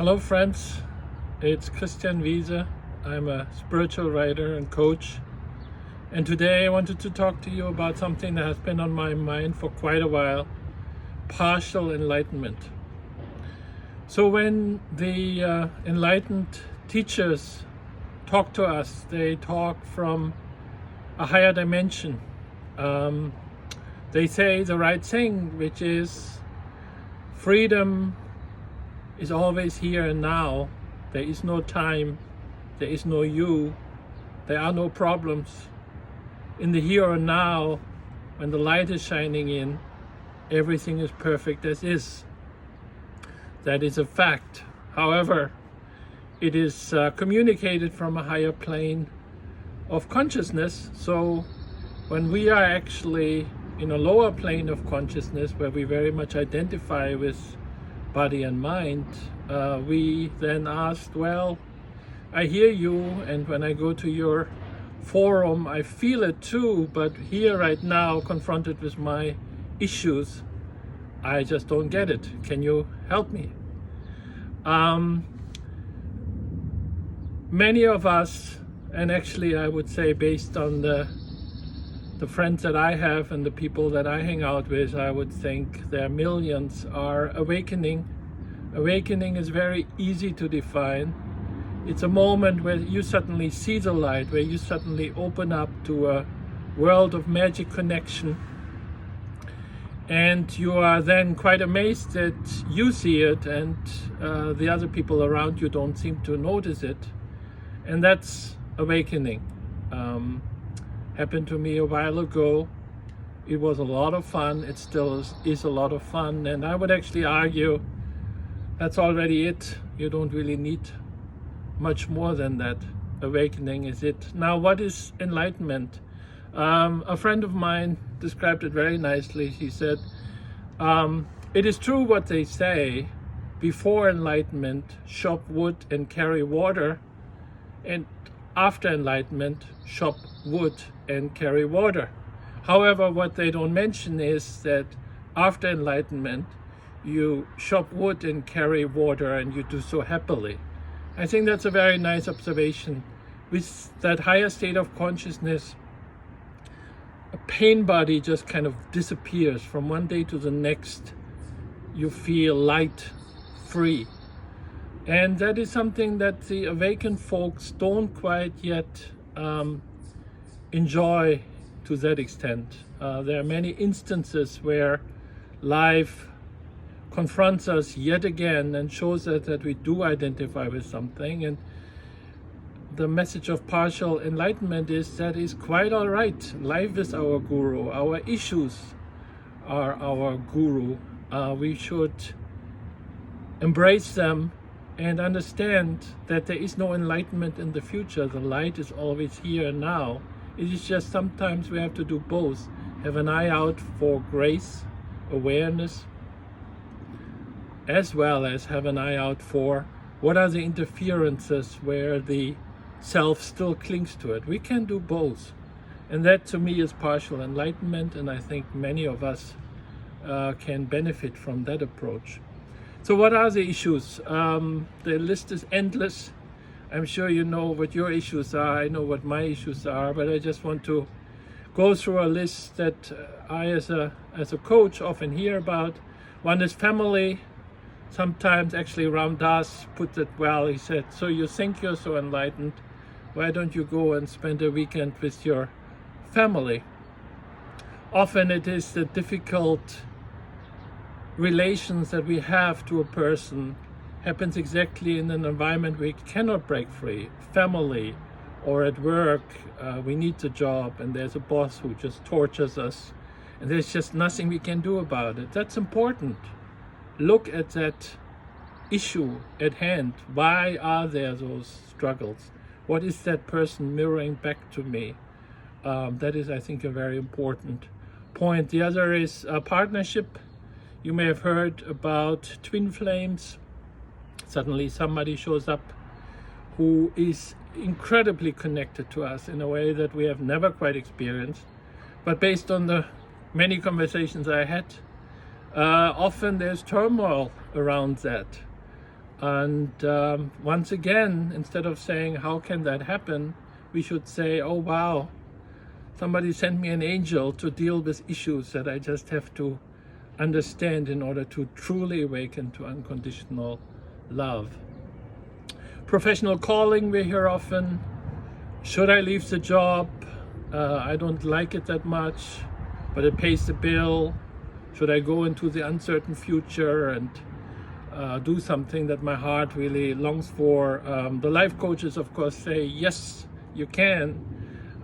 Hello friends, it's Christian Wiese. I'm a spiritual writer and coach, and today I wanted to talk to you about something that has been on my mind for quite a while: partial enlightenment. So when the enlightened teachers talk to us, they talk from a higher dimension. They say the right thing, which is freedom is always here and now. There is no time, there is no you, there are no problems. In the here and now, when the light is shining in, everything is perfect as is. That is a fact. However, it is communicated from a higher plane of consciousness. So when we are actually in a lower plane of consciousness, where we very much identify with body and mind, we then asked, well, I hear you, and when I go to your forum, I feel it too, but here right now, confronted with my issues, I just don't get it. Can you help me? Many of us, and actually I would say based on the friends that I have and the people that I hang out with, I would think there are millions, are awakening. Awakening is very easy to define. It's a moment where you suddenly see the light, where you suddenly open up to a world of magic connection. And you are then quite amazed that you see it and the other people around you don't seem to notice it. And that's awakening. Happened to me a while ago. It was a lot of fun. It still is a lot of fun. And I would actually argue that's already it. You don't really need much more than that. Awakening is it. Now, what is enlightenment? A friend of mine described it very nicely. He said, it is true what they say: before enlightenment, chop wood and carry water, and after enlightenment, chop wood and carry water. However, what they don't mention is that after enlightenment, you chop wood and carry water, and you do so happily. I think that's a very nice observation. With that higher state of consciousness, a pain body just kind of disappears. From one day to the next, you feel light, free. And that is something that the awakened folks don't quite yet enjoy to that extent. There are many instances where life confronts us yet again and shows us that we do identify with something. And the message of partial enlightenment is that is quite all right. Life is our guru. Our issues are our guru. We should embrace them and understand that there is no enlightenment in the future. The light is always here and now. It is just sometimes we have to do both. Have an eye out for grace, awareness, as well as have an eye out for what are the interferences where the self still clings to it. We can do both. And that to me is partial enlightenment, and I think many of us can benefit from that approach. So what are the issues? The list is endless. I'm sure you know what your issues are. I know what my issues are, but I just want to go through a list that I as a coach often hear about. One is family. Sometimes actually Ram Dass put it well. He said, so you think you're so enlightened, why don't you go and spend a weekend with your family? Often it is the difficult relations that we have to a person happens exactly in an environment we cannot break free. Family, or at work, we need the job and there's a boss who just tortures us and there's just nothing we can do about it. That's important. Look at that issue at hand. Why are there those struggles? What is that person mirroring back to me? That is, I think, a very important point. The other is a partnership. You may have heard about twin flames. Suddenly somebody shows up who is incredibly connected to us in a way that we have never quite experienced. But based on the many conversations I had, often there's turmoil around that. And once again, instead of saying, how can that happen? We should say, oh wow, somebody sent me an angel to deal with issues that I just have to understand in order to truly awaken to unconditional love. Professional calling, we hear often. Should I leave the job? I don't like it that much, but it pays the bill. Should I go into the uncertain future and do something that my heart really longs for? The life coaches, of course, say, yes, you can.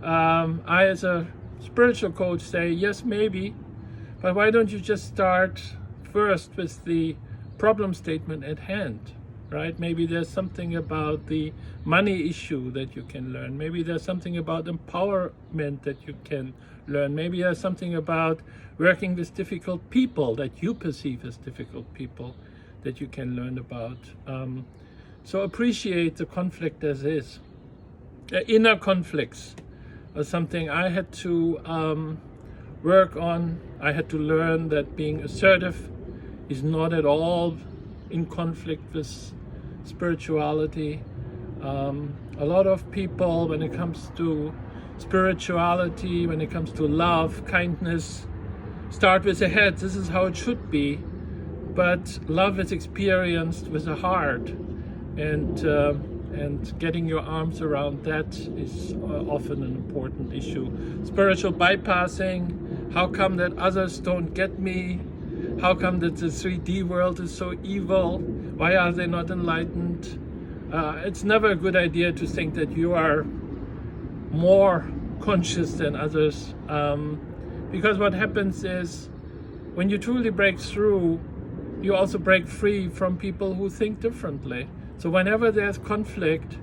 I, as a spiritual coach, say, yes, maybe. But why don't you just start first with the problem statement at hand, right? Maybe there's something about the money issue that you can learn. Maybe there's something about empowerment that you can learn. Maybe there's something about working with difficult people that you perceive as difficult people that you can learn about. So appreciate the conflict as is. Inner conflicts are something I had to work on. I had to learn that being assertive is not at all in conflict with spirituality. A lot of people, when it comes to spirituality, when it comes to love, kindness, start with the head. This is how it should be. But love is experienced with the heart, and getting your arms around that is often an important issue. Spiritual bypassing. How come that others don't get me? How come that the 3D world is so evil? Why are they not enlightened? It's never a good idea to think that you are more conscious than others, because what happens is when you truly break through, you also break free from people who think differently. So whenever there's conflict,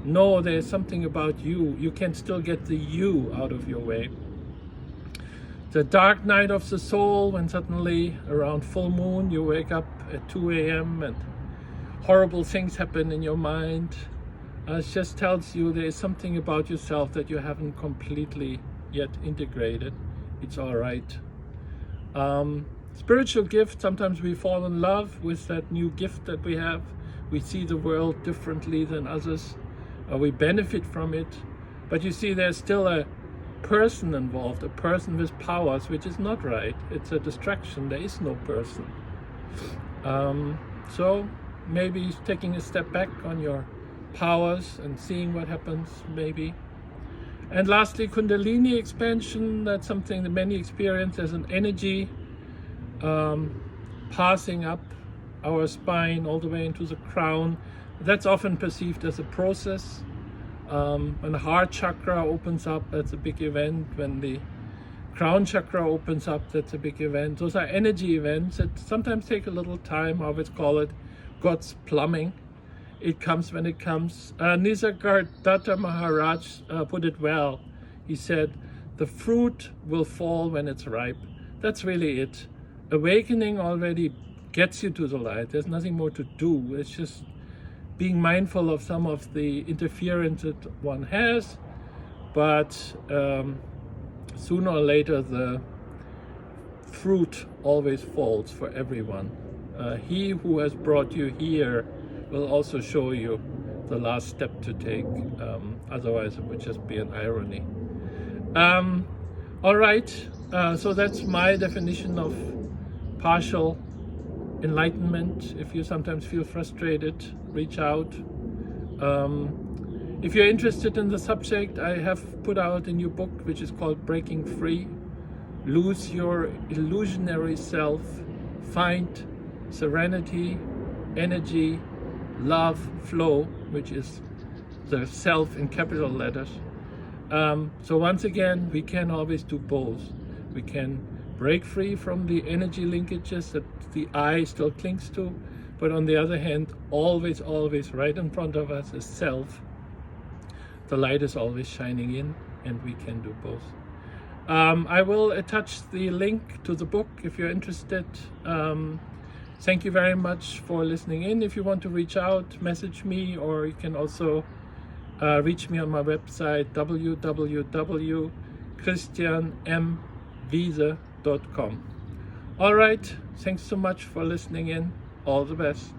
know there's something about you. You can still get the you out of your way. The dark night of the soul, when suddenly around full moon you wake up at 2 a.m. and horrible things happen in your mind, it just tells you there is something about yourself that you haven't completely yet integrated. It's all right. Spiritual gift, sometimes we fall in love with that new gift that we have. We see the world differently than others. We benefit from it. But you see, there's still a person involved, a person with powers, which is not right. It's a distraction. There is no person. So maybe taking a step back on your powers and seeing what happens, maybe. And lastly, Kundalini expansion. That's something that many experience as an energy passing up our spine all the way into the crown. That's often perceived as a process. When the heart chakra opens up, that's a big event. When the crown chakra opens up, that's a big event. Those are energy events that sometimes take a little time. I always call it God's plumbing. It comes when it comes. Nisargadatta Maharaj put it well. He said, the fruit will fall when it's ripe. That's really it. Awakening already gets you to the light. There's nothing more to do. It's just being mindful of some of the interference that one has, but sooner or later the fruit always falls for everyone. He who has brought you here will also show you the last step to take. Otherwise it would just be an irony. All right, so that's my definition of partial enlightenment. If you sometimes feel frustrated, reach out. If you're interested in the subject, I have put out a new book which is called Breaking Free. Lose your illusionary self, find serenity, energy, love, flow, which is the self in capital letters. So once again, we can always do both. We can break free from the energy linkages that the I still clings to, but on the other hand, always right in front of us is self. The light is always shining in, and we can do both. I will attach the link to the book if you're interested. Thank you very much for listening in. If you want to reach out, message me, or you can also reach me on my website, www.christianmwiese.com. All right, thanks so much for listening in. All the best.